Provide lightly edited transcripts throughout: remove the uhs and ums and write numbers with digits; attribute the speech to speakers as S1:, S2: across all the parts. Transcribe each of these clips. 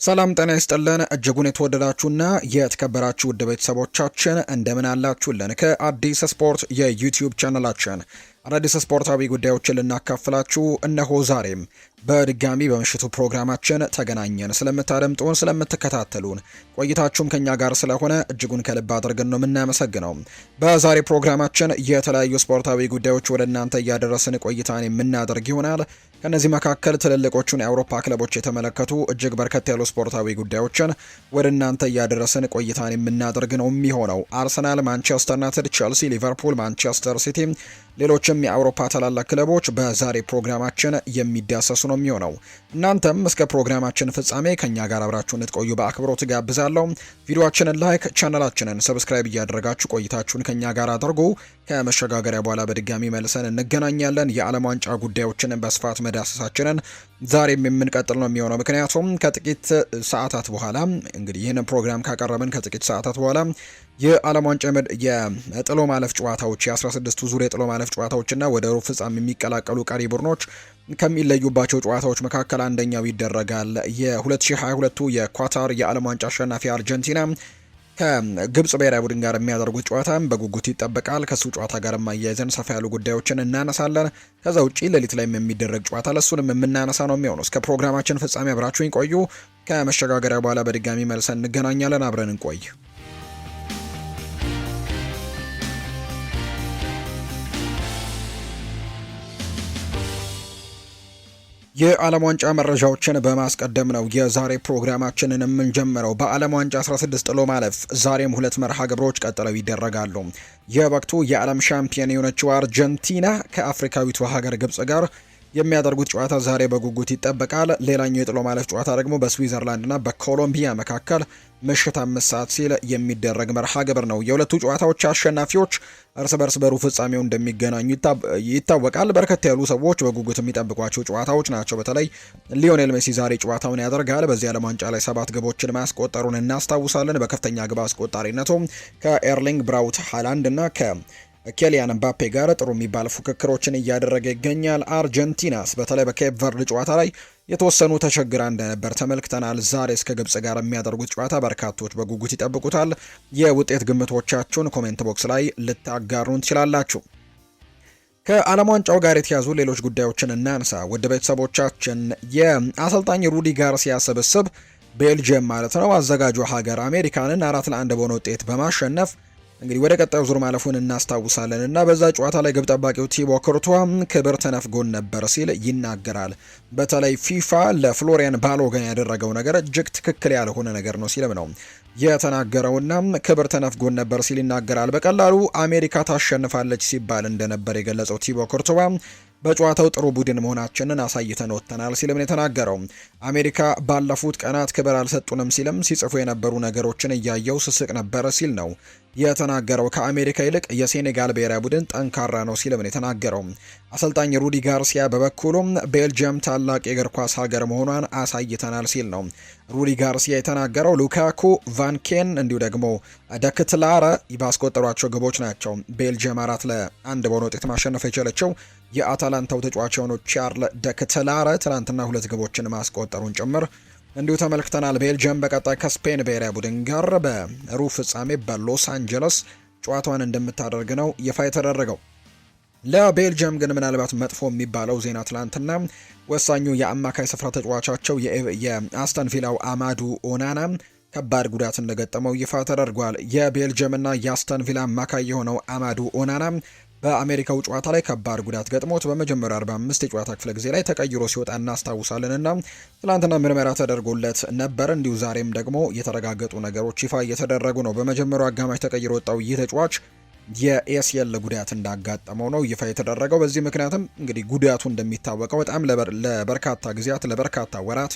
S1: ሰላም ጤና ይስጥልን እጅጉን የተወደዳችሁና የተከበራችሁ ውድ ቤተሰቦቻችን እንደምን አላችሁልን? ከአዲስ ስፖርት የዩቲዩብ ቻናላችን አዳዲስ ስፖርታዊ ጉዳዮችን ልናካፍላችሁ እነሆ ዛሬም በድጋሚ በምሽቱ ፕሮግራማችን ተገናኘን። ስለምታደምጡን፣ ስለምትከታተሉን ቆይታችሁም ከኛ ጋር ስለሆነ እጅጉን ከልብ አድርገን ነው የምናመሰግነው። በዛሬ ፕሮግራማችን የተለያዩ ስፖርታዊ ጉዳዮች ወደ እናንተ እያደረስን ቆይታን የምናደርግ ይሆናል። ከነዚህ መካከል ትልልቆቹን የአውሮፓ ክለቦች የተመለከቱ እጅግ በርከት ያሉ ስፖርታዊ ጉዳዮችን ወደ እናንተ እያደረስን ቆይታን የምናደርግ ነው የሚሆነው። አርሰናል፣ ማንቸስተር ዩናይትድ፣ ቼልሲ፣ ሊቨርፑል፣ ማንቸስተር ሲቲ ሌሎችም የአውሮፓ ታላላቅ ክለቦች በዛሬ ፕሮግራማችን የሚዳሰሱ ነው የሚሆነው። እናንተም እስከ ፕሮግራማችን ፍጻሜ ከኛ ጋር አብራችሁ እንድትቆዩ በአክብሮት ጋብዛለሁ። ቪዲዮአችንን ላይክ፣ ቻናላችንን ሰብስክራይብ እያደረጋችሁ ቆይታችሁን ከኛ ጋር አድርጉ። ከመሸጋገሪያ በኋላ በድጋሚ መልሰን እንገናኛለን። የዓለም ዋንጫ ጉዳዮችን በስፋት መዳሰሳችንን ዛሬም የምንቀጥል ነው የሚሆነው። ምክንያቱም ከጥቂት ሰዓታት በኋላ እንግዲህ ይህንን ፕሮግራም ካቀረብን ከጥቂት ሰዓታት በኋላ የዓለም ዋንጫ የጥሎ ማለፍ ጨዋታዎች የ16ቱ ዙር የጥሎ ማለፍ ጨዋታዎችና ወደ ሩብ ፍጻሜ የሚቀላቀሉ ቀሪ ቡድኖች ከሚለዩባቸው ጨዋታዎች መካከል አንደኛው ይደረጋል። የ2022 የኳታር የዓለም ዋንጫ አሸናፊ አርጀንቲና ከግብጽ ብሔራዊ ቡድን ጋር የሚያደርጉት ጨዋታ በጉጉት ይጠበቃል። ከሱ ጨዋታ ጋር ማያይዘን ሰፋ ያሉ ጉዳዮችን እናነሳለን። ከዛ ውጪ ሌሊት ላይ የሚደረግ ጨዋታ ለሱንም የምናነሳ ነው የሚሆነው። እስከ ፕሮግራማችን ፍጻሜ አብራችሁኝ ቆዩ። ከመሸጋገሪያ በኋላ በድጋሚ መልሰን እንገናኛለን። አብረን እንቆይ። የዓለም ዋንጫ መረጃዎችን በማስቀደም ነው የዛሬ ፕሮግራማችንን የምንጀምረው። በዓለም ዋንጫ 16 ጥሎ ማለፍ ዛሬም ሁለት መርሃ ግብሮች ቀጥለው ይደረጋሉ። የወቅቱ የዓለም ሻምፒዮን የሆነችው አርጀንቲና ከአፍሪካዊቱ ሀገር ግብጽ ጋር የሚያደርጉት ጨዋታ ዛሬ በጉጉት ይጠበቃል። ሌላኛው የጥሎ ማለፍ ጨዋታ ደግሞ በስዊዘርላንድና በኮሎምቢያ መካከል ምሽት 5 ሰዓት ሲል የሚደረግ መርሃ ግብር ነው። የሁለቱ ጨዋታዎች አሸናፊዎች እርስ በርስ በሩብ ፍጻሜው እንደሚገናኙ ይታወቃል። በርከት ያሉ ሰዎች በጉጉት የሚጠብቋቸው ጨዋታዎች ናቸው። በተለይ ሊዮኔል ሜሲ ዛሬ ጨዋታውን ያደርጋል። በዚህ ዓለም ዋንጫ ላይ 7 ግቦችን ማስቆጠሩን እናስታውሳለን። በከፍተኛ ግብ አስቆጣሪነቱ ከኤርሊንግ ብራውት ሃላንድ እና ኬሊያን ምባፔ ጋር ጥሩ የሚባል ፉክክሮችን እያደረገ ይገኛል። አርጀንቲናስ በተለይ በኬፕ ቨርድ ጨዋታ ላይ የተወሰኑ ተቸግራ እንደነበር ተመልክተናል። ዛሬ እስከ ግብጽ ጋር የሚያደርጉት ጨዋታ በርካቶች በጉጉት ይጠብቁታል። የውጤት ግምቶቻችሁን ኮሜንት ቦክስ ላይ ልታጋሩን ትችላላችሁ። ከዓለም ዋንጫው ጋር የተያዙ ሌሎች ጉዳዮችን እናንሳ። ውድ ቤተሰቦቻችን የአሰልጣኝ ሩዲ ጋርሲያ ስብስብ ቤልጅየም ማለት ነው አዘጋጁ ሀገር አሜሪካንን 4-1 በሆነ ውጤት በማሸነፍ እንግዲህ ወደ ቀጣዩ ዙር ማለፉን እናስታውሳለን እና በዛ ጨዋታ ላይ ግብ ጠባቂው ቲቦ ኩርቱዋ ክብር ተነፍጎን ነበር ሲል ይናገራል። በተለይ ፊፋ ለፍሎሪያን ባሎገን ያደረገው ነገር እጅግ ትክክል ያልሆነ ነገር ነው ሲልም ነው የተናገረውና ክብር ተነፍጎን ነበር ሲል ይናገራል። በቀላሉ አሜሪካ ታሸንፋለች ሲባል እንደነበር የገለጸው ቲቦ ኩርቱዋ በጨዋታው ጥሩ ቡድን መሆናችንን አሳይተን ወጥተናል ሲልም ነው የተናገረው። አሜሪካ ባለፉት ቀናት ክብር አልሰጡንም ሲልም ሲጽፉ የነበሩ ነገሮችን እያየው ስስቅ ነበር ሲል ነው የተናገረው። ከአሜሪካ ይልቅ የሴኔጋል ብሔራዊ ቡድን ጠንካራ ነው ሲልም ነው የተናገረው። አሰልጣኝ ሩዲ ጋርሲያ በበኩሉም ቤልጅየም ታላቅ የእግር ኳስ ሀገር መሆኗን አሳይተናል ሲል ነው ሩዲ ጋርሲያ የተናገረው። ሉካኩ፣ ቫንኬን እንዲሁ ደግሞ ደክትላረ ባስቆጠሯቸው ግቦች ናቸው ቤልጅየም 4-1 በሆነ ውጤት ማሸነፍ የቻለችው። የአታላንታው ተጫዋች የሆነው ቻርል ደክትላረ ትናንትና 2 ግቦችን ማስቆጠሩን ጭምር እንዲሁ ተመልክተናል። ቤልጅየም በቀጣይ ከስፔን ብሔራዊ ቡድን ጋር በሩብ ፍጻሜ በሎስ አንጀለስ ጨዋታዋን እንደምታደርግ ነው ይፋ የተደረገው። ለቤልጅየም ግን ምናልባት መጥፎ የሚባለው ዜና ትላንትና ወሳኙ የአማካይ ስፍራ ተጫዋቻቸው የአስተን ቪላው አማዱ ኦናና ከባድ ጉዳት እንደገጠመው ይፋ ተደርጓል። የቤልጅየምና የአስተን ቪላ አማካይ የሆነው አማዱ ኦናና በአሜሪካው ጨዋታ ላይ ከባድ ጉዳት ገጥሞት በመጀመሪያው 45 የጨዋታ ክፍለ ጊዜ ላይ ተቀይሮ ሲወጣ እናስታውሳለንና ትላንትና ምርመራ ተደርጎለት ነበር። እንዲሁ ዛሬም ደግሞ የተረጋገጡ ነገሮች ይፋ እየተደረጉ ነው። በመጀመሪያው አጋማሽ ተቀይሮ ወጣው ይህ ተጫዋች የኤሲኤል ጉዳት እንዳጋጠመው ነው ይፋ የተደረገው። በዚህ ምክንያትም እንግዲህ ጉዳቱ እንደሚታወቀው በጣም ለበርካታ ጊዜያት ለበርካታ ወራት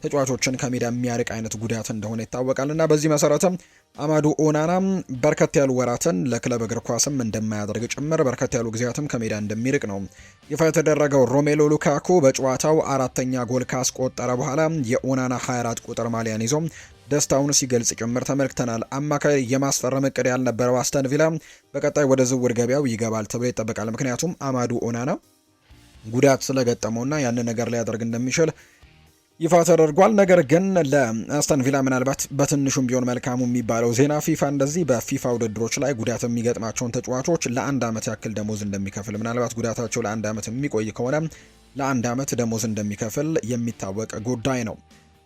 S1: ተጫዋቾችን ከሜዳ የሚያርቅ አይነት ጉዳት እንደሆነ ይታወቃል እና በዚህ መሰረትም አማዱ ኦናና በርከት ያሉ ወራትን ለክለብ እግር ኳስም እንደማያደርግ ጭምር በርከት ያሉ ጊዜያትም ከሜዳ እንደሚርቅ ነው ይፋ የተደረገው። ሮሜሎ ሉካኩ በጨዋታው 4ኛ ጎል ካስቆጠረ በኋላ የኦናና 24 ቁጥር ማሊያን ይዞ ደስታውን ሲገልጽ ጭምር ተመልክተናል። አማካይ የማስፈረም እቅድ ያልነበረው አስተን ቪላ በቀጣይ ወደ ዝውውር ገበያው ይገባል ተብሎ ይጠበቃል። ምክንያቱም አማዱ ኦናና ጉዳት ስለገጠመውና ያንን ነገር ሊያደርግ እንደሚችል ይፋ ተደርጓል። ነገር ግን ለአስተን ቪላ ምናልባት በትንሹም ቢሆን መልካሙ የሚባለው ዜና ፊፋ እንደዚህ በፊፋ ውድድሮች ላይ ጉዳት የሚገጥማቸውን ተጫዋቾች ለአንድ ዓመት ያክል ደሞዝ እንደሚከፍል፣ ምናልባት ጉዳታቸው ለአንድ ዓመት የሚቆይ ከሆነ ለአንድ ዓመት ደሞዝ እንደሚከፍል የሚታወቅ ጉዳይ ነው።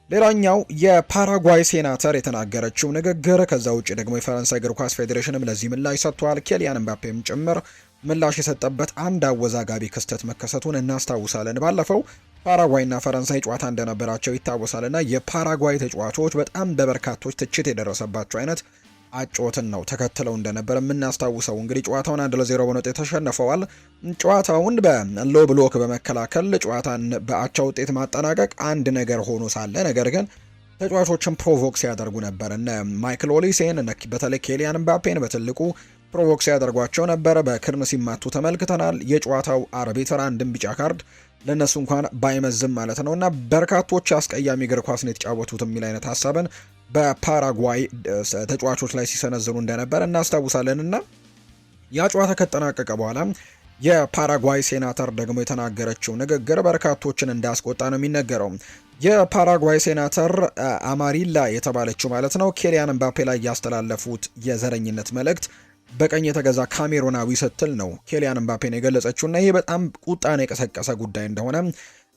S1: ሌላኛው የፓራጓይ ሴናተር የተናገረችው ንግግር። ከዛ ውጭ ደግሞ የፈረንሳይ እግር ኳስ ፌዴሬሽንም ለዚህ ምላሽ ሰጥቷል። ኬሊያን ምባፔም ጭምር ምላሽ የሰጠበት አንድ አወዛጋቢ ክስተት መከሰቱን እናስታውሳለን። ባለፈው ፓራጓይና ፈረንሳይ ጨዋታ እንደነበራቸው ይታወሳልና የፓራጓይ ተጫዋቾች በጣም በበርካቶች ትችት የደረሰባቸው አይነት አጮትን ነው ተከትለው እንደነበር የምናስታውሰው። እንግዲህ ጨዋታውን 1-0 በሆነ ውጤት ተሸንፈዋል። ጨዋታውን በሎ ብሎክ በመከላከል ጨዋታን በአቻ ውጤት ማጠናቀቅ አንድ ነገር ሆኖ ሳለ ነገር ግን ተጫዋቾችን ፕሮቮክ ሲያደርጉ ነበር። እነ ማይክል ኦሊሴን በተለይ ኬሊያን ምባፔን በትልቁ ፕሮቮክ ሲያደርጓቸው ነበር። በክርን ሲማቱ ተመልክተናል። የጨዋታው አርቢትር አንድም ቢጫ ካርድ ለነሱ እንኳን ባይመዝም ማለት ነው እና በርካቶች አስቀያሚ እግር ኳስ ነው የተጫወቱት የሚል አይነት ሀሳብን በፓራጓይ ተጫዋቾች ላይ ሲሰነዝሩ እንደነበር እናስታውሳለን። እና ያ ጨዋታ ከተጠናቀቀ በኋላ የፓራጓይ ሴናተር ደግሞ የተናገረችው ንግግር በርካቶችን እንዳስቆጣ ነው የሚነገረው። የፓራጓይ ሴናተር አማሪላ የተባለችው ማለት ነው ኬሊያን ምባፔ ላይ ያስተላለፉት የዘረኝነት መልእክት በቀኝ የተገዛ ካሜሮናዊ ስትል ነው ኬሊያን ምባፔን የገለጸችውና ይህ በጣም ቁጣን የቀሰቀሰ ጉዳይ እንደሆነ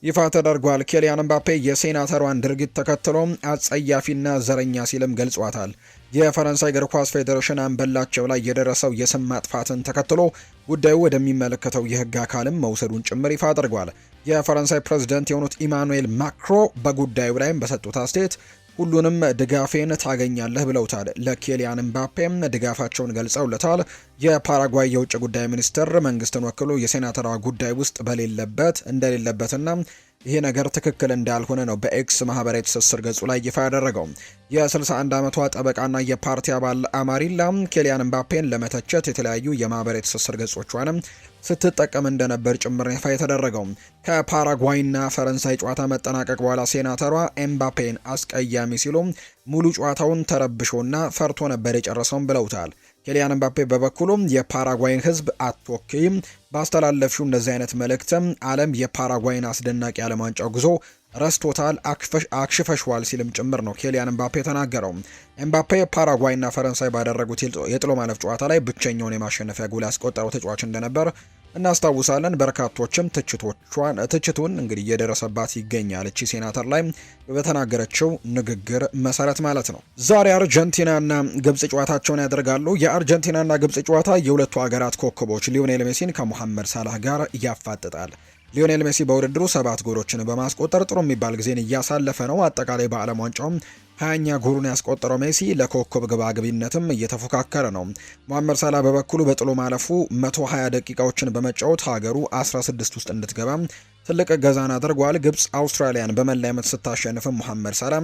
S1: ይፋ ተደርጓል። ኬሊያን ምባፔ የሴናተሯን ድርጊት ተከትሎ አጸያፊና ዘረኛ ሲልም ገልጿታል። የፈረንሳይ እግር ኳስ ፌዴሬሽን አምበላቸው ላይ የደረሰው የስም ማጥፋትን ተከትሎ ጉዳዩ ወደሚመለከተው የሕግ አካልም መውሰዱን ጭምር ይፋ አድርጓል። የፈረንሳይ ፕሬዝዳንት የሆኑት ኢማኑኤል ማክሮ በጉዳዩ ላይም በሰጡት አስተያየት ሁሉንም ድጋፌን ታገኛለህ ብለውታል። ለኬሊያን ምባፔም ድጋፋቸውን ገልጸውለታል። የፓራጓይ የውጭ ጉዳይ ሚኒስትር መንግስትን ወክሎ የሴናተሯ ጉዳይ ውስጥ እንደሌለበትና ይሄ ነገር ትክክል እንዳልሆነ ነው በኤክስ ማህበራዊ ትስስር ገጹ ላይ ይፋ ያደረገው። የ61 ዓመቷ ጠበቃና የፓርቲ አባል አማሪላ ኬሊያን ምባፔን ለመተቸት የተለያዩ የማህበራዊ ትስስር ገጾቿንም ስትጠቀም እንደነበር ጭምር ይፋ የተደረገው። ከፓራጓይና ፈረንሳይ ጨዋታ መጠናቀቅ በኋላ ሴናተሯ ኤምባፔን አስቀያሚ ሲሉ ሙሉ ጨዋታውን ተረብሾና ፈርቶ ነበር የጨረሰውን ብለውታል። ኬሊያን ምባፔ በበኩሉም የፓራጓይን ሕዝብ አትወክይም፣ ባስተላለፍሽው እንደዚህ አይነት መልእክትም ዓለም የፓራጓይን አስደናቂ ዓለም ዋንጫ ጉዞ ረስቶታል፣ አክሽፈሽዋል ሲልም ጭምር ነው ኬሊያን ምባፔ ተናገረው። ኤምባፔ ፓራጓይና ፈረንሳይ ባደረጉት የጥሎ ማለፍ ጨዋታ ላይ ብቸኛውን የማሸነፊያ ጎል ያስቆጠረው ተጫዋች እንደነበር እናስታውሳለን። በርካቶችም ትችቱን እንግዲህ እየደረሰባት ይገኛል። እቺ ሴናተር ላይ በተናገረችው ንግግር መሰረት ማለት ነው። ዛሬ አርጀንቲናና ግብጽ ጨዋታቸውን ያደርጋሉ። የአርጀንቲናና ግብጽ ጨዋታ የሁለቱ ሀገራት ኮከቦች ሊዮኔል ሜሲን ከሙሐመድ ሳላህ ጋር ያፋጥጣል። ሊዮኔል ሜሲ በውድድሩ 7 ጎሎችን በማስቆጠር ጥሩ የሚባል ጊዜን እያሳለፈ ነው። አጠቃላይ በዓለም ዋንጫውም 20ኛ ጎሉን ያስቆጠረው ሜሲ ለኮከብ ግባግቢነትም እየተፎካከረ ነው። ሙሐመድ ሳላ በበኩሉ በጥሎ ማለፉ 120 ደቂቃዎችን በመጫወት ሀገሩ 16 ውስጥ እንድትገባ ትልቅ እገዛን አድርጓል። ግብጽ አውስትራሊያን በመለያ ምት ስታሸንፍም ሙሐመድ ሳላ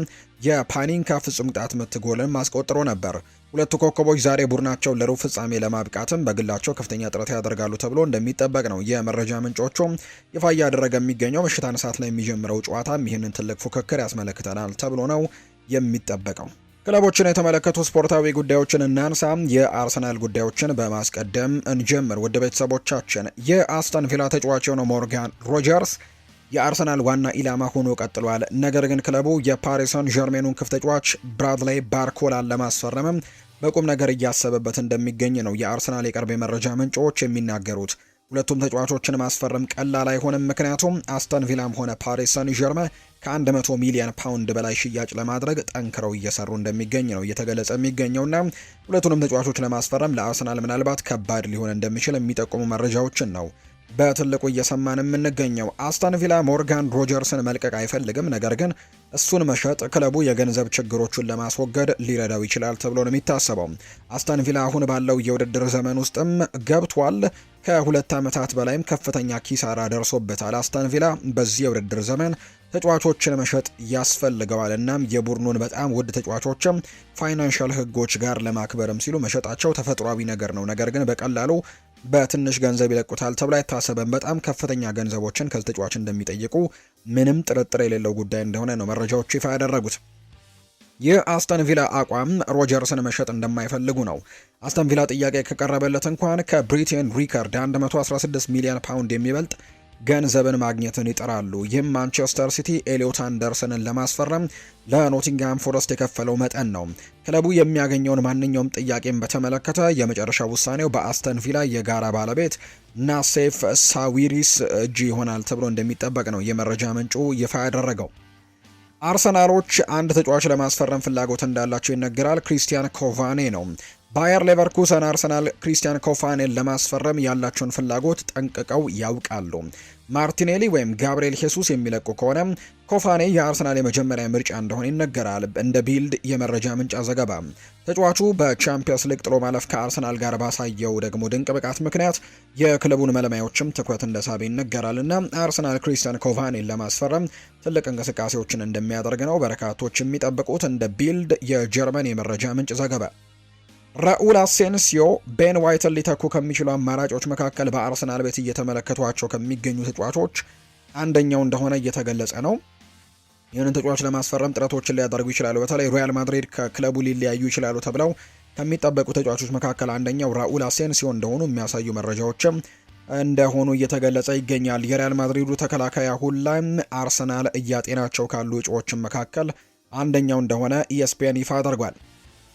S1: የፓኒንካ ፍጹም ቅጣት ምት ጎልን ማስቆጥሮ ነበር። ሁለቱ ኮከቦች ዛሬ ቡድናቸውን ለሩብ ፍጻሜ ለማብቃትም በግላቸው ከፍተኛ ጥረት ያደርጋሉ ተብሎ እንደሚጠበቅ ነው የመረጃ ምንጮቹ ይፋ እያደረገ የሚገኘው። ምሽት አንድ ሰዓት ላይ የሚጀምረው ጨዋታም ይህንን ትልቅ ፉክክር ያስመለክተናል ተብሎ ነው የሚጠበቀው። ክለቦችን የተመለከቱ ስፖርታዊ ጉዳዮችን እናንሳ። የአርሰናል ጉዳዮችን በማስቀደም እንጀምር። ውድ ቤተሰቦቻችን የአስተን ቪላ ተጫዋች የሆነው ሞርጋን ሮጀርስ የአርሰናል ዋና ኢላማ ሆኖ ቀጥሏል። ነገር ግን ክለቡ የፓሪስ ሰን ዠርሜኑን ክፍት ተጫዋች ብራድሌይ ባርኮላን ለማስፈረምም በቁም ነገር እያሰበበት እንደሚገኝ ነው የአርሰናል የቅርብ የመረጃ ምንጮች የሚናገሩት። ሁለቱም ተጫዋቾችን ማስፈረም ቀላል አይሆንም። ምክንያቱም አስተን ቪላም ሆነ ፓሪስ ሰን ዠርመን ከ100 ሚሊዮን ፓውንድ በላይ ሽያጭ ለማድረግ ጠንክረው እየሰሩ እንደሚገኝ ነው እየተገለጸ የሚገኘውና ሁለቱንም ተጫዋቾች ለማስፈረም ለአርሰናል ምናልባት ከባድ ሊሆን እንደሚችል የሚጠቁሙ መረጃዎችን ነው በትልቁ እየሰማን የምንገኘው። አስተን ቪላ ሞርጋን ሮጀርስን መልቀቅ አይፈልግም። ነገር ግን እሱን መሸጥ ክለቡ የገንዘብ ችግሮቹን ለማስወገድ ሊረዳው ይችላል ተብሎ ነው የሚታሰበው። አስተን ቪላ አሁን ባለው የውድድር ዘመን ውስጥም ገብቷል። ከ2 ዓመታት በላይም ከፍተኛ ኪሳራ ደርሶበታል። አስተን ቪላ በዚህ የውድድር ዘመን ተጫዋቾችን መሸጥ ያስፈልገዋል። እናም የቡድኑን በጣም ውድ ተጫዋቾችም ፋይናንሻል ሕጎች ጋር ለማክበርም ሲሉ መሸጣቸው ተፈጥሯዊ ነገር ነው። ነገር ግን በቀላሉ በትንሽ ገንዘብ ይለቁታል ተብሎ አይታሰብም። በጣም ከፍተኛ ገንዘቦችን ከዚህ ተጫዋች እንደሚጠይቁ ምንም ጥርጥር የሌለው ጉዳይ እንደሆነ ነው መረጃዎቹ ይፋ ያደረጉት። የአስተን ቪላ አቋም ሮጀርስን መሸጥ እንደማይፈልጉ ነው። አስተን ቪላ ጥያቄ ከቀረበለት እንኳን ከብሪቴን ሪከርድ 116 ሚሊዮን ፓውንድ የሚበልጥ ገንዘብን ማግኘትን ይጥራሉ። ይህም ማንቸስተር ሲቲ ኤሊዮት አንደርሰንን ለማስፈረም ለኖቲንግሃም ፎረስት የከፈለው መጠን ነው። ክለቡ የሚያገኘውን ማንኛውም ጥያቄን በተመለከተ የመጨረሻ ውሳኔው በአስተን ቪላ የጋራ ባለቤት ናሴፍ ሳዊሪስ እጅ ይሆናል ተብሎ እንደሚጠበቅ ነው የመረጃ ምንጩ ይፋ ያደረገው። አርሰናሎች አንድ ተጫዋች ለማስፈረም ፍላጎት እንዳላቸው ይነገራል። ክሪስቲያን ኮቫኔ ነው። ባየር ሌቨርኩሰን አርሰናል ክሪስቲያን ኮቫኔን ለማስፈረም ያላቸውን ፍላጎት ጠንቅቀው ያውቃሉ። ማርቲኔሊ ወይም ጋብሪኤል ሄሱስ የሚለቁ ከሆነ ኮቫኔ የአርሰናል የመጀመሪያ ምርጫ እንደሆነ ይነገራል። እንደ ቢልድ የመረጃ ምንጫ ዘገባ ተጫዋቹ በቻምፒየንስ ሊግ ጥሎ ማለፍ ከአርሰናል ጋር ባሳየው ደግሞ ድንቅ ብቃት ምክንያት የክለቡን መለማዮችም ትኩረት እንደሳበ ይነገራል እና አርሰናል ክሪስቲያን ኮቫኔን ለማስፈረም ትልቅ እንቅስቃሴዎችን እንደሚያደርግ ነው በርካቶች የሚጠብቁት። እንደ ቢልድ የጀርመን የመረጃ ምንጭ ዘገባ ራኡል አሴንሲዮ ቤን ዋይትን ሊተኩ ከሚችሉ አማራጮች መካከል በአርሰናል ቤት እየተመለከቷቸው ከሚገኙ ተጫዋቾች አንደኛው እንደሆነ እየተገለጸ ነው። ይህንን ተጫዋች ለማስፈረም ጥረቶችን ሊያደርጉ ይችላሉ። በተለይ ሪያል ማድሪድ ከክለቡ ሊለያዩ ይችላሉ ተብለው ከሚጠበቁ ተጫዋቾች መካከል አንደኛው ራኡል አሴንሲዮ እንደሆኑ የሚያሳዩ መረጃዎችም እንደሆኑ እየተገለጸ ይገኛል። የሪያል ማድሪዱ ተከላካይ አሁን ላይ አርሰናል እያጤናቸው ካሉ እጩዎችን መካከል አንደኛው እንደሆነ ኢኤስፒኤን ይፋ አድርጓል።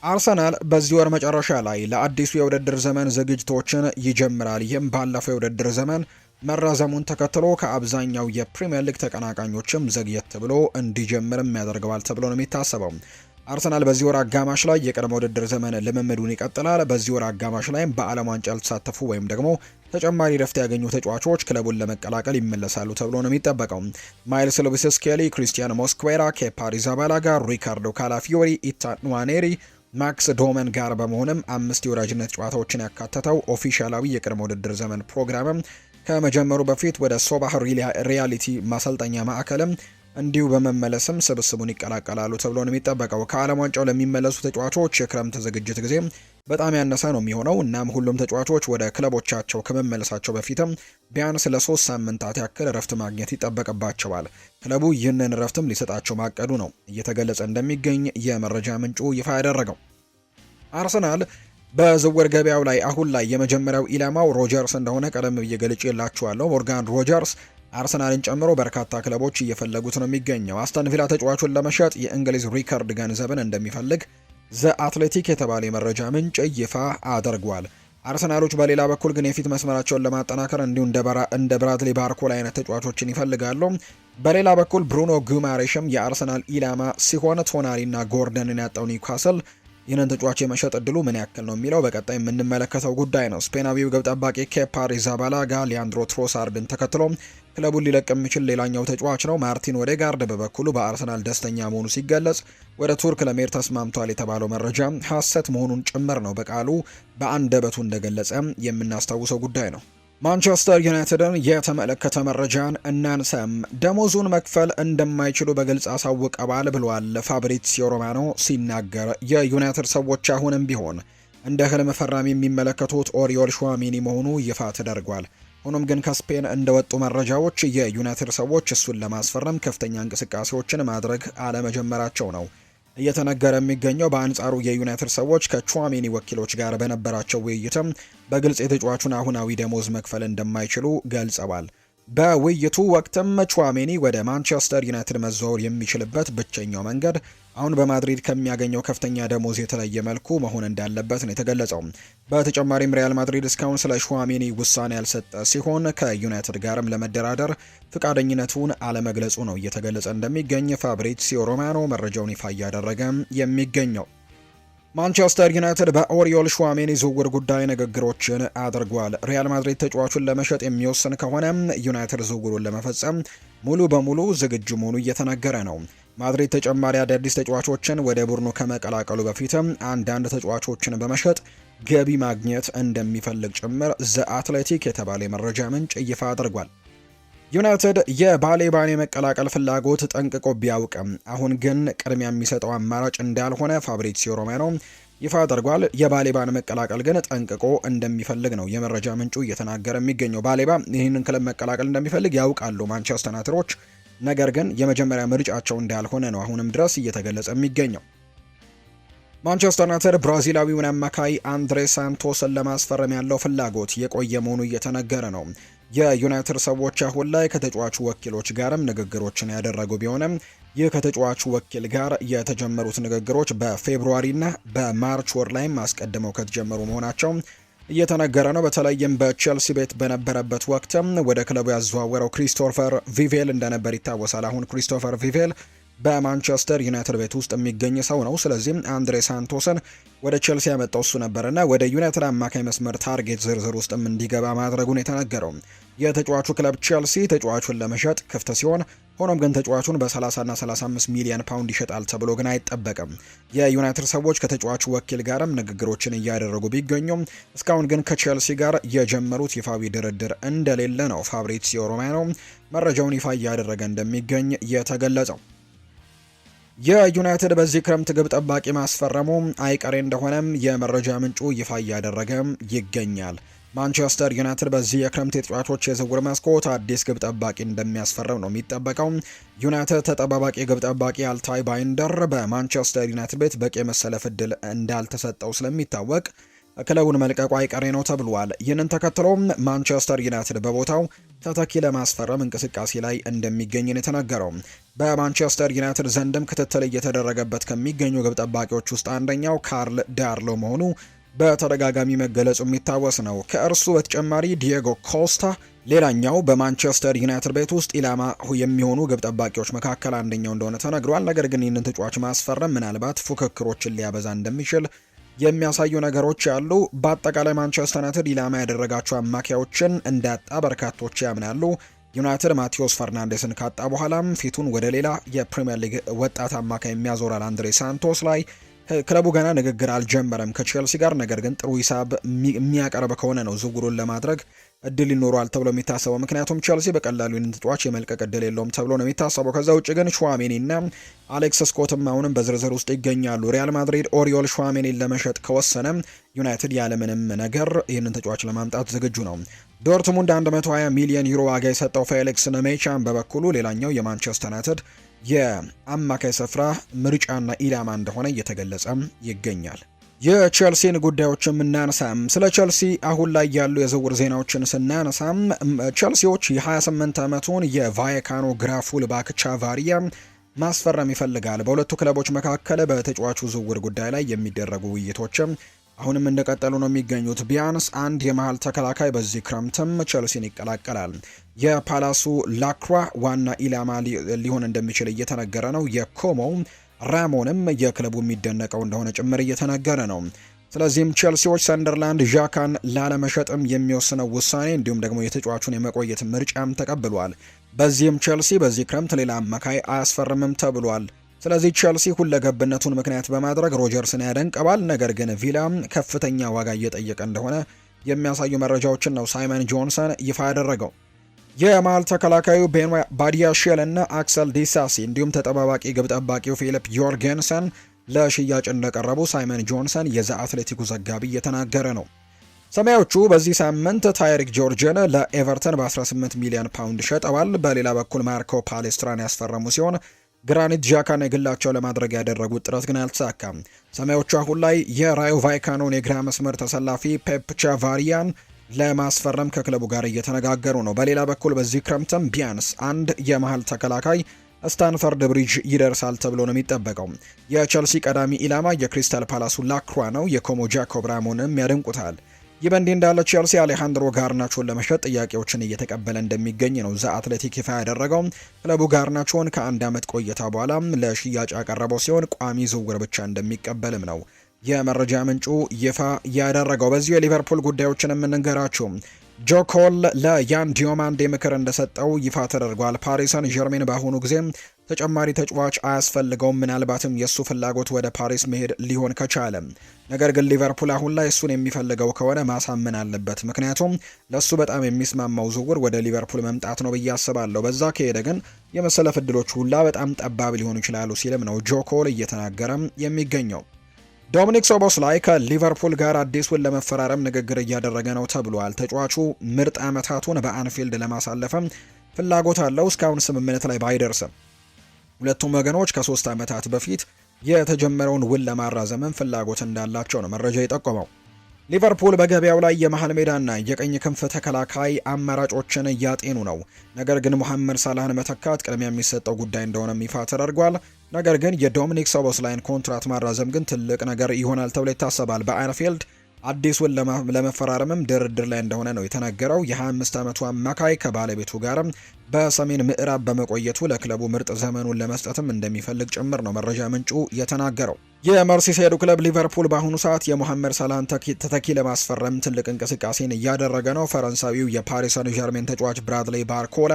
S1: አርሰናል በዚህ ወር መጨረሻ ላይ ለአዲሱ የውድድር ዘመን ዝግጅቶችን ይጀምራል። ይህም ባለፈው የውድድር ዘመን መራዘሙን ተከትሎ ከአብዛኛው የፕሪሚየር ሊግ ተቀናቃኞችም ዘግየት ብሎ እንዲጀምርም ያደርገዋል ተብሎ ነው የሚታሰበው። አርሰናል በዚህ ወር አጋማሽ ላይ የቅድመ ውድድር ዘመን ልምምዱን ይቀጥላል። በዚህ ወር አጋማሽ ላይም በዓለም ዋንጫ ያልተሳተፉ ወይም ደግሞ ተጨማሪ ረፍት ያገኙ ተጫዋቾች ክለቡን ለመቀላቀል ይመለሳሉ ተብሎ ነው የሚጠበቀው። ማይልስ ሉዊስ ስኬሊ፣ ክሪስቲያን ሞስኩዌራ፣ ኬፓ አሪዛባላጋ፣ ሪካርዶ ካላፊዮሪ፣ ኢታን ንዋኔሪ ማክስ ዶመን ጋር በመሆንም 5 የወዳጅነት ጨዋታዎችን ያካተተው ኦፊሻላዊ የቅድመ ውድድር ዘመን ፕሮግራምም ከመጀመሩ በፊት ወደ ሶባህ ሪያሊቲ ማሰልጠኛ ማዕከልም እንዲሁ በመመለስም ስብስቡን ይቀላቀላሉ ተብሎ ነው የሚጠበቀው። ከዓለም ዋንጫው ለሚመለሱ ተጫዋቾች የክረምት ዝግጅት ጊዜ በጣም ያነሰ ነው የሚሆነው። እናም ሁሉም ተጫዋቾች ወደ ክለቦቻቸው ከመመለሳቸው በፊትም ቢያንስ ለ3 ሳምንታት ያክል እረፍት ማግኘት ይጠበቅባቸዋል። ክለቡ ይህንን እረፍትም ሊሰጣቸው ማቀዱ ነው እየተገለጸ እንደሚገኝ የመረጃ ምንጩ ይፋ ያደረገው። አርሰናል በዝውውር ገበያው ላይ አሁን ላይ የመጀመሪያው ኢላማው ሮጀርስ እንደሆነ ቀደም ብዬ ገልጬላችኋለሁ። ሞርጋን ሮጀርስ አርሰናልን ጨምሮ በርካታ ክለቦች እየፈለጉት ነው የሚገኘው። አስተን ቪላ ተጫዋቹን ለመሸጥ የእንግሊዝ ሪከርድ ገንዘብን እንደሚፈልግ ዘ አትሌቲክ የተባለ የመረጃ ምንጭ ይፋ አድርጓል። አርሰናሎች በሌላ በኩል ግን የፊት መስመራቸውን ለማጠናከር እንዲሁ እንደ ብራድሊ ባርኮላ አይነት ተጫዋቾችን ይፈልጋሉ። በሌላ በኩል ብሩኖ ጉማሬሽም የአርሰናል ኢላማ ሲሆን ቶናሪና ጎርደንን ያጣው ኒውካስል ይህንን ተጫዋች የመሸጥ እድሉ ምን ያክል ነው የሚለው በቀጣይ የምንመለከተው ጉዳይ ነው። ስፔናዊው ግብ ጠባቂ ኬፓ አሪዛባላጋ ሊያንድሮ ትሮሳርድን ተከትሎ ክለቡን ሊለቅ የሚችል ሌላኛው ተጫዋች ነው። ማርቲን ኦዴጋርድ በበኩሉ በአርሰናል ደስተኛ መሆኑ ሲገለጽ ወደ ቱርክ ለመሄድ ተስማምቷል የተባለው መረጃ ሐሰት መሆኑን ጭምር ነው በቃሉ በአንደበቱ እንደገለጸ የምናስታውሰው ጉዳይ ነው። ማንቸስተር ዩናይትድን የተመለከተ መረጃን እናንሳም። ደሞዙን መክፈል እንደማይችሉ በግልጽ አሳውቀዋል ብሏል ፋብሪዚዮ ሮማኖ ሲናገር። የዩናይትድ ሰዎች አሁንም ቢሆን እንደ ህልም ፈራሚ የሚመለከቱት ኦሪዮል ሹዋሜኒ መሆኑ ይፋ ተደርጓል። ሆኖም ግን ከስፔን እንደወጡ መረጃዎች የዩናይትድ ሰዎች እሱን ለማስፈረም ከፍተኛ እንቅስቃሴዎችን ማድረግ አለመጀመራቸው ነው እየተነገረ የሚገኘው። በአንጻሩ የዩናይትድ ሰዎች ከቹዋሜኒ ወኪሎች ጋር በነበራቸው ውይይትም በግልጽ የተጫዋቹን አሁናዊ ደሞዝ መክፈል እንደማይችሉ ገልጸዋል። በውይይቱ ወቅትም ቹዋሜኒ ወደ ማንቸስተር ዩናይትድ መዘዋወር የሚችልበት ብቸኛው መንገድ አሁን በማድሪድ ከሚያገኘው ከፍተኛ ደሞዝ የተለየ መልኩ መሆን እንዳለበት ነው የተገለጸው። በተጨማሪም ሪያል ማድሪድ እስካሁን ስለ ሹዋሜኒ ውሳኔ ያልሰጠ ሲሆን ከዩናይትድ ጋርም ለመደራደር ፍቃደኝነቱን አለመግለጹ ነው እየተገለጸ እንደሚገኝ ፋብሪዚዮ ሮማኖ መረጃውን ይፋ እያደረገ የሚገኘው። ማንቸስተር ዩናይትድ በኦሪዮል ሹዋሜኒ ዝውውር ጉዳይ ንግግሮችን አድርጓል። ሪያል ማድሪድ ተጫዋቹን ለመሸጥ የሚወስን ከሆነ ዩናይትድ ዝውውሩን ለመፈጸም ሙሉ በሙሉ ዝግጁ መሆኑ እየተነገረ ነው። ማድሪድ ተጨማሪ አዳዲስ ተጫዋቾችን ወደ ቡድኑ ከመቀላቀሉ በፊትም አንዳንድ ተጫዋቾችን በመሸጥ ገቢ ማግኘት እንደሚፈልግ ጭምር ዘ አትሌቲክ የተባለ የመረጃ ምንጭ ይፋ አድርጓል። ዩናይትድ የባሌባን የመቀላቀል ፍላጎት ጠንቅቆ ቢያውቅም አሁን ግን ቅድሚያ የሚሰጠው አማራጭ እንዳልሆነ ፋብሪዚዮ ሮማኖ ይፋ አድርጓል። የባሌባን መቀላቀል ግን ጠንቅቆ እንደሚፈልግ ነው የመረጃ ምንጩ እየተናገረ የሚገኘው። ባሌባ ይህንን ክለብ መቀላቀል እንደሚፈልግ ያውቃሉ ማንቸስተር ዩናይትዶች፣ ነገር ግን የመጀመሪያ ምርጫቸው እንዳልሆነ ነው አሁንም ድረስ እየተገለጸ የሚገኘው። ማንቸስተር ዩናይትድ ብራዚላዊውን አማካይ አንድሬ ሳንቶስን ለማስፈረም ያለው ፍላጎት የቆየ መሆኑ እየተነገረ ነው። የዩናይትድ ሰዎች አሁን ላይ ከተጫዋቹ ወኪሎች ጋርም ንግግሮችን ያደረጉ ቢሆንም ይህ ከተጫዋቹ ወኪል ጋር የተጀመሩት ንግግሮች በፌብሩዋሪና በማርች ወር ላይም አስቀድመው ከተጀመሩ መሆናቸው እየተነገረ ነው። በተለይም በቼልሲ ቤት በነበረበት ወቅትም ወደ ክለቡ ያዘዋወረው ክሪስቶፈር ቪቬል እንደነበር ይታወሳል። አሁን ክሪስቶፈር ቪቬል በማንቸስተር ዩናይትድ ቤት ውስጥ የሚገኝ ሰው ነው። ስለዚህም አንድሬ ሳንቶስን ወደ ቼልሲ ያመጣው እሱ ነበርና ወደ ዩናይትድ አማካይ መስመር ታርጌት ዝርዝር ውስጥም እንዲገባ ማድረጉን የተነገረው የተጫዋቹ ክለብ ቼልሲ ተጫዋቹን ለመሸጥ ክፍት ሲሆን፣ ሆኖም ግን ተጫዋቹን በ30 እና 35 ሚሊዮን ፓውንድ ይሸጣል ተብሎ ግን አይጠበቅም። የዩናይትድ ሰዎች ከተጫዋቹ ወኪል ጋርም ንግግሮችን እያደረጉ ቢገኙም እስካሁን ግን ከቼልሲ ጋር የጀመሩት ይፋዊ ድርድር እንደሌለ ነው ፋብሪዚዮ ሮማኖ መረጃውን ይፋ እያደረገ እንደሚገኝ የተገለጸው። የዩናይትድ በዚህ ክረምት ግብ ጠባቂ ማስፈረሙ አይቀሬ እንደሆነም የመረጃ ምንጩ ይፋ እያደረገ ይገኛል። ማንቸስተር ዩናይትድ በዚህ የክረምት የተጫዋቾች የዝውውር መስኮት አዲስ ግብ ጠባቂ እንደሚያስፈርም ነው የሚጠበቀው። ዩናይትድ ተጠባባቂ ግብ ጠባቂ አልታይ ባይንደር በማንቸስተር ዩናይትድ ቤት በቂ የመሰለፍ ዕድል እንዳልተሰጠው ስለሚታወቅ ክለቡን መልቀቁ አይቀሬ ነው ተብሏል። ይህንን ተከትሎ ማንቸስተር ዩናይትድ በቦታው ተተኪ ለማስፈረም እንቅስቃሴ ላይ እንደሚገኝ ነው የተነገረው። በማንቸስተር ዩናይትድ ዘንድም ክትትል እየተደረገበት ከሚገኙ ግብ ጠባቂዎች ውስጥ አንደኛው ካርል ዳርሎ መሆኑ በተደጋጋሚ መገለጹ የሚታወስ ነው። ከእርሱ በተጨማሪ ዲየጎ ኮስታ ሌላኛው በማንቸስተር ዩናይትድ ቤት ውስጥ ኢላማ የሚሆኑ ግብ ጠባቂዎች መካከል አንደኛው እንደሆነ ተነግሯል። ነገር ግን ይህንን ተጫዋች ማስፈረም ምናልባት ፉክክሮችን ሊያበዛ እንደሚችል የሚያሳዩ ነገሮች ያሉ። በአጠቃላይ ማንቸስተር ዩናይትድ ኢላማ ያደረጋቸው አማካዮችን እንዳጣ በርካቶች ያምናሉ። ዩናይትድ ማቴዎስ ፈርናንዴስን ካጣ በኋላም ፊቱን ወደ ሌላ የፕሪሚየር ሊግ ወጣት አማካይ የሚያዞራል አንድሬ ሳንቶስ ላይ ክለቡ ገና ንግግር አልጀመረም ከቼልሲ ጋር። ነገር ግን ጥሩ ሂሳብ የሚያቀርብ ከሆነ ነው ዝውውሩን ለማድረግ እድል ይኖረዋል ተብሎ የሚታሰበው። ምክንያቱም ቼልሲ በቀላሉ ይህንን ተጫዋች የመልቀቅ እድል የለውም ተብሎ ነው የሚታሰበው። ከዛ ውጭ ግን ሹዋሜኒና አሌክስ ስኮትም አሁንም በዝርዝር ውስጥ ይገኛሉ። ሪያል ማድሪድ ኦሪዮል ሹዋሜኒን ለመሸጥ ከወሰነ ዩናይትድ ያለምንም ነገር ይህንን ተጫዋች ለማምጣት ዝግጁ ነው። ዶርትሙንድ 120 ሚሊዮን ዩሮ ዋጋ የሰጠው ፌሊክስ ነሜቻን በበኩሉ ሌላኛው የማንቸስተር ዩናይትድ የአማካይ ስፍራ ምርጫና ኢላማ እንደሆነ እየተገለጸ ይገኛል። የቼልሲን ጉዳዮችም እናነሳም። ስለ ቼልሲ አሁን ላይ ያሉ የዝውውር ዜናዎችን ስናነሳም ቼልሲዎች የ28 ዓመቱን የቫይካኖ ግራ ፉልባክ ቻቫሪያ ማስፈረም ይፈልጋል። በሁለቱ ክለቦች መካከል በተጫዋቹ ዝውውር ጉዳይ ላይ የሚደረጉ ውይይቶችም አሁንም እንደቀጠሉ ነው የሚገኙት። ቢያንስ አንድ የመሃል ተከላካይ በዚህ ክረምትም ቼልሲን ይቀላቀላል። የፓላሱ ላክሯ ዋና ኢላማ ሊሆን እንደሚችል እየተነገረ ነው። የኮሞ ራሞንም የክለቡ የሚደነቀው እንደሆነ ጭምር እየተነገረ ነው። ስለዚህም ቼልሲዎች ሰንደርላንድ ዣካን ላለመሸጥም የሚወስነው ውሳኔ እንዲሁም ደግሞ የተጫዋቹን የመቆየት ምርጫም ተቀብሏል። በዚህም ቼልሲ በዚህ ክረምት ሌላ አማካይ አያስፈርምም ተብሏል። ስለዚህ ቼልሲ ሁለገብነቱን ምክንያት በማድረግ ሮጀርስን ያደንቀባል። ነገር ግን ቪላ ከፍተኛ ዋጋ እየጠየቀ እንደሆነ የሚያሳዩ መረጃዎችን ነው ሳይመን ጆንሰን ይፋ ያደረገው። የመሃል ተከላካዩ ቤን ባዲያሼል እና አክሰል ዲሳሲ እንዲሁም ተጠባባቂ ግብ ጠባቂው ፊሊፕ ዮርጌንሰን ለሽያጭ እንደቀረቡ ሳይመን ጆንሰን የዘ አትሌቲኩ ዘጋቢ እየተናገረ ነው። ሰማያዎቹ በዚህ ሳምንት ታይሪክ ጆርጅን ለኤቨርተን በ18 ሚሊዮን ፓውንድ ሸጠዋል። በሌላ በኩል ማርኮ ፓሌስትራን ያስፈረሙ ሲሆን ግራኒት ዣካን የግላቸው ለማድረግ ያደረጉት ጥረት ግን አልተሳካም። ሰማያዎቹ አሁን ላይ የራዮ ቫይካኖን የግራ መስመር ተሰላፊ ፔፕ ቻቫሪያን ለማስፈረም ከክለቡ ጋር እየተነጋገሩ ነው። በሌላ በኩል በዚህ ክረምትም ቢያንስ አንድ የመሃል ተከላካይ ስታንፈርድ ብሪጅ ይደርሳል ተብሎ ነው የሚጠበቀው። የቼልሲ ቀዳሚ ኢላማ የክሪስታል ፓላሱ ላክሯ ነው። የኮሞ ጃኮብ ራሞንም ያደንቁታል። ይህ በእንዲህ እንዳለ ቼልሲ አሌሃንድሮ ጋርናቾን ለመሸጥ ጥያቄዎችን እየተቀበለ እንደሚገኝ ነው ዘ አትሌቲክ ይፋ ያደረገው። ክለቡ ጋርናቾን ከአንድ ዓመት ቆይታ በኋላ ለሽያጭ ያቀረበው ሲሆን ቋሚ ዝውውር ብቻ እንደሚቀበልም ነው የመረጃ ምንጩ ይፋ ያደረገው። በዚሁ የሊቨርፑል ጉዳዮችን የምንገራችሁ ጆ ኮል ለያን ዲዮማንዴ ምክር እንደሰጠው ይፋ ተደርጓል። ፓሪስ ሰን ዠርሜን በአሁኑ ጊዜ ተጨማሪ ተጫዋች አያስፈልገውም፣ ምናልባትም የእሱ ፍላጎት ወደ ፓሪስ መሄድ ሊሆን ከቻለ። ነገር ግን ሊቨርፑል አሁን ላይ እሱን የሚፈልገው ከሆነ ማሳመን አለበት፣ ምክንያቱም ለእሱ በጣም የሚስማማው ዝውውር ወደ ሊቨርፑል መምጣት ነው ብዬ አስባለሁ። በዛ ከሄደ ግን የመሰለፍ ዕድሎች ሁላ በጣም ጠባብ ሊሆኑ ይችላሉ ሲልም ነው ጆ ኮል እየተናገረ የሚገኘው። ዶሚኒክ ሶቦስላይ ከሊቨርፑል ጋር አዲሱን ለመፈራረም ንግግር እያደረገ ነው ተብሏል። ተጫዋቹ ምርጥ ዓመታቱን በአንፊልድ ለማሳለፍም ፍላጎት አለው። እስካሁን ስምምነት ላይ ባይደርስም ሁለቱም ወገኖች ከ3 ዓመታት በፊት የተጀመረውን ውል ለማራዘምም ፍላጎት እንዳላቸው ነው መረጃ የጠቆመው። ሊቨርፑል በገበያው ላይ የመሃል ሜዳና የቀኝ ክንፍ ተከላካይ አማራጮችን እያጤኑ ነው። ነገር ግን ሙሐመድ ሳላህን መተካት ቅድሚያ የሚሰጠው ጉዳይ እንደሆነ ይፋ ተደርጓል። ነገር ግን የዶሚኒክ ሶቦስላይን ኮንትራት ማራዘም ግን ትልቅ ነገር ይሆናል ተብሎ ይታሰባል። በአንፊልድ አዲሱን ለመፈራረምም ድርድር ላይ እንደሆነ ነው የተነገረው። የ25 ዓመቱ አማካይ ከባለቤቱ ጋርም በሰሜን ምዕራብ በመቆየቱ ለክለቡ ምርጥ ዘመኑን ለመስጠትም እንደሚፈልግ ጭምር ነው መረጃ ምንጩ የተናገረው። የመርሲሳይዱ ክለብ ሊቨርፑል በአሁኑ ሰዓት የሞሐመድ ሳላህን ተተኪ ለማስፈረም ትልቅ እንቅስቃሴን እያደረገ ነው። ፈረንሳዊው የፓሪስ ሰን ዠርሜን ተጫዋች ብራድሌይ ባርኮላ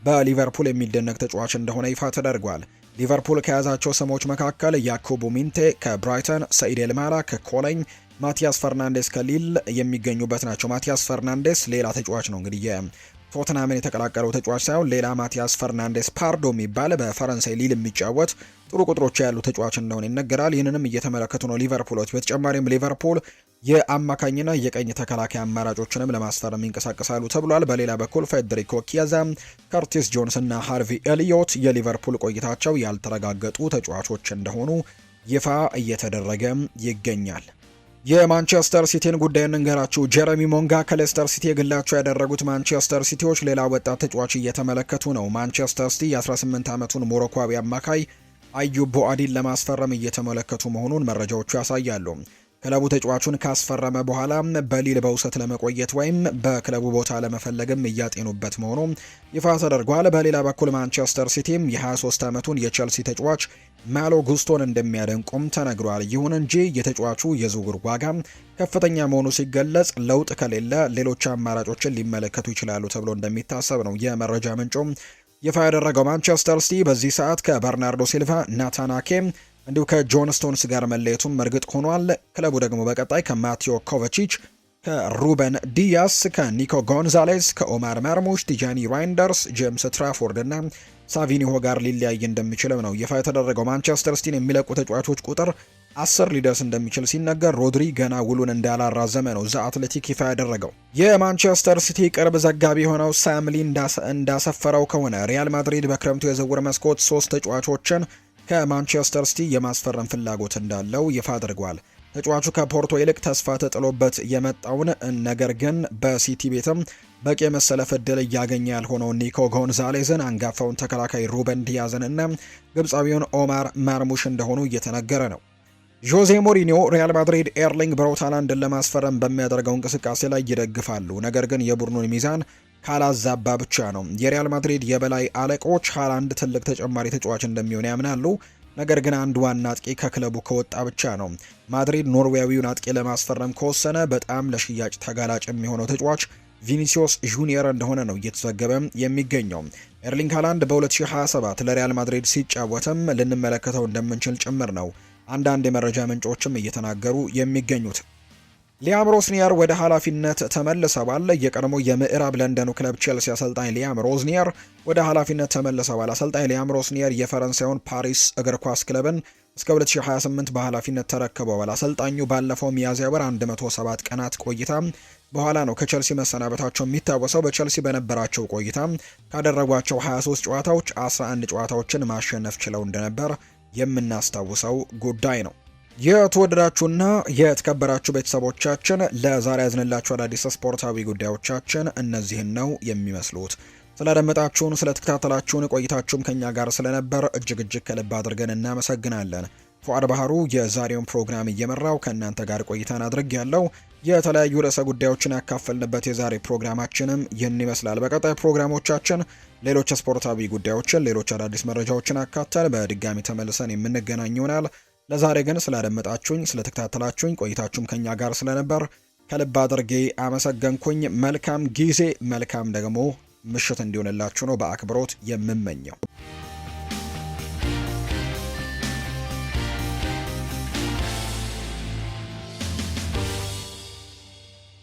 S1: በሊቨርፑል የሚደነቅ ተጫዋች እንደሆነ ይፋ ተደርጓል። ሊቨርፑል ከያዛቸው ስሞች መካከል ያኮቡ ሚንቴ ከብራይተን፣ ሰኢድ ኤልማላ ከኮሎኝ፣ ማቲያስ ፈርናንዴስ ከሊል የሚገኙበት ናቸው። ማቲያስ ፈርናንዴስ ሌላ ተጫዋች ነው እንግዲህ ቶትናምን የተቀላቀለው ተጫዋች ሳይሆን ሌላ ማቲያስ ፈርናንዴስ ፓርዶ የሚባል በፈረንሳይ ሊል የሚጫወት ጥሩ ቁጥሮች ያሉ ተጫዋች እንደሆነ ይነገራል። ይህንንም እየተመለከቱ ነው ሊቨርፑሎች። በተጨማሪም ሊቨርፑል የአማካኝና የቀኝ ተከላካይ አማራጮችንም ለማስፈረም ይንቀሳቀሳሉ ተብሏል። በሌላ በኩል ፌዴሪኮ ኪያዛ፣ ከርቲስ ጆንስ እና ሃርቪ ኤሊዮት የሊቨርፑል ቆይታቸው ያልተረጋገጡ ተጫዋቾች እንደሆኑ ይፋ እየተደረገ ይገኛል። የማንቸስተር ሲቲን ጉዳይ እንንገራችሁ። ጀረሚ ሞንጋ ከሌስተር ሲቲ የግላቸው ያደረጉት ማንቸስተር ሲቲዎች ሌላ ወጣት ተጫዋች እየተመለከቱ ነው። ማንቸስተር ሲቲ የ18 ዓመቱን ሞሮኳዊ አማካይ አዩብ ቦአዲን ለማስፈረም እየተመለከቱ መሆኑን መረጃዎቹ ያሳያሉ። ክለቡ ተጫዋቹን ካስፈረመ በኋላ በሊል በውሰት ለመቆየት ወይም በክለቡ ቦታ ለመፈለግም እያጤኑበት መሆኑ ይፋ ተደርጓል። በሌላ በኩል ማንቸስተር ሲቲም የ23 ዓመቱን የቼልሲ ተጫዋች ማሎ ጉስቶን እንደሚያደንቁም ተነግሯል። ይሁን እንጂ የተጫዋቹ የዝውውር ዋጋ ከፍተኛ መሆኑ ሲገለጽ ለውጥ ከሌለ ሌሎች አማራጮችን ሊመለከቱ ይችላሉ ተብሎ እንደሚታሰብ ነው የመረጃ ምንጩ ይፋ ያደረገው። ማንቸስተር ሲቲ በዚህ ሰዓት ከበርናርዶ ሲልቫ፣ ናታን አኬ እንዲሁ ከጆን ስቶንስ ጋር መለየቱም እርግጥ ሆኗል። ክለቡ ደግሞ በቀጣይ ከማቴዮ ኮቫቺች፣ ከሩበን ዲያስ፣ ከኒኮ ጎንዛሌስ፣ ከኦማር ማርሙሽ፣ ቲጃኒ ራይንደርስ፣ ጄምስ ትራፎርድ እና ሳቪኒሆ ጋር ሊለያይ እንደሚችልም ነው ይፋ የተደረገው። ማንቸስተር ሲቲን የሚለቁ ተጫዋቾች ቁጥር 10 ሊደርስ እንደሚችል ሲነገር ሮድሪ ገና ውሉን እንዳላራዘመ ነው ዘ አትሌቲክ ይፋ ያደረገው። የማንቸስተር ሲቲ ቅርብ ዘጋቢ የሆነው ሳምሊ እንዳሰፈረው ከሆነ ሪያል ማድሪድ በክረምቱ የዝውውር መስኮት 3 ተጫዋቾችን ከማንቸስተር ሲቲ የማስፈረም ፍላጎት እንዳለው ይፋ አድርጓል። ተጫዋቹ ከፖርቶ ይልቅ ተስፋ ተጥሎበት የመጣውን ነገር ግን በሲቲ ቤትም በቂ የመሰለፍ ዕድል እያገኘ ያልሆነው ኒኮ ጎንዛሌዝን፣ አንጋፋውን ተከላካይ ሩበን ዲያዝን እና ግብፃዊውን ኦማር ማርሙሽ እንደሆኑ እየተነገረ ነው። ጆዜ ሞሪኒዮ ሪያል ማድሪድ ኤርሊንግ ብራውት ሃላንድን ለማስፈረም በሚያደርገው እንቅስቃሴ ላይ ይደግፋሉ። ነገር ግን የቡድኑን ሚዛን ካላዛባ ብቻ ነው። የሪያል ማድሪድ የበላይ አለቆች ሃላንድ ትልቅ ተጨማሪ ተጫዋች እንደሚሆን ያምናሉ። ነገር ግን አንድ ዋና አጥቂ ከክለቡ ከወጣ ብቻ ነው። ማድሪድ ኖርዌያዊውን አጥቂ ለማስፈረም ከወሰነ በጣም ለሽያጭ ተጋላጭ የሚሆነው ተጫዋች ቪኒሲዮስ ጁኒየር እንደሆነ ነው እየተዘገበ የሚገኘው። ኤርሊንግ ሃላንድ በ2027 ለሪያል ማድሪድ ሲጫወትም ልንመለከተው እንደምንችል ጭምር ነው አንዳንድ የመረጃ ምንጮችም እየተናገሩ የሚገኙት። ሊያም ሮዝኒየር ወደ ኃላፊነት ተመልሰዋል። የቀድሞ የምዕራብ ለንደኑ ክለብ ቼልሲ አሰልጣኝ ሊያም ሮዝኒየር ወደ ኃላፊነት ተመልሰዋል። አሰልጣኝ ሊያም ሮዝኒየር የፈረንሳዩን ፓሪስ እግር ኳስ ክለብን እስከ 2028 በኃላፊነት ተረክበዋል። አሰልጣኙ ባለፈው ሚያዝያ ወር 107 ቀናት ቆይታ በኋላ ነው ከቼልሲ መሰናበታቸው የሚታወሰው። በቼልሲ በነበራቸው ቆይታ ካደረጓቸው 23 ጨዋታዎች 11 ጨዋታዎችን ማሸነፍ ችለው እንደነበር የምናስታውሰው ጉዳይ ነው። የተወደዳችሁና የተከበራችሁ ቤተሰቦቻችን ለዛሬ ያዝንላችሁ አዳዲስ ስፖርታዊ ጉዳዮቻችን እነዚህን ነው የሚመስሉት። ስላደመጣችሁን፣ ስለተከታተላችሁን ቆይታችሁም ከኛ ጋር ስለነበር እጅግ ከልብ አድርገን እናመሰግናለን። ፉአድ ባህሩ የዛሬውን ፕሮግራም እየመራው ከእናንተ ጋር ቆይታን አድርግ ያለው የተለያዩ ርዕሰ ጉዳዮችን ያካፈልንበት የዛሬ ፕሮግራማችንም ይህን ይመስላል። በቀጣይ ፕሮግራሞቻችን ሌሎች ስፖርታዊ ጉዳዮችን፣ ሌሎች አዳዲስ መረጃዎችን አካተን በድጋሚ ተመልሰን የምንገናኝ ይሆናል። ለዛሬ ግን ስላደመጣችሁኝ፣ ስለተከታተላችሁኝ ቆይታችሁም ከኛ ጋር ስለነበር ከልብ አድርጌ አመሰገንኩኝ። መልካም ጊዜ፣ መልካም ደግሞ ምሽት እንዲሆንላችሁ ነው በአክብሮት የምመኘው።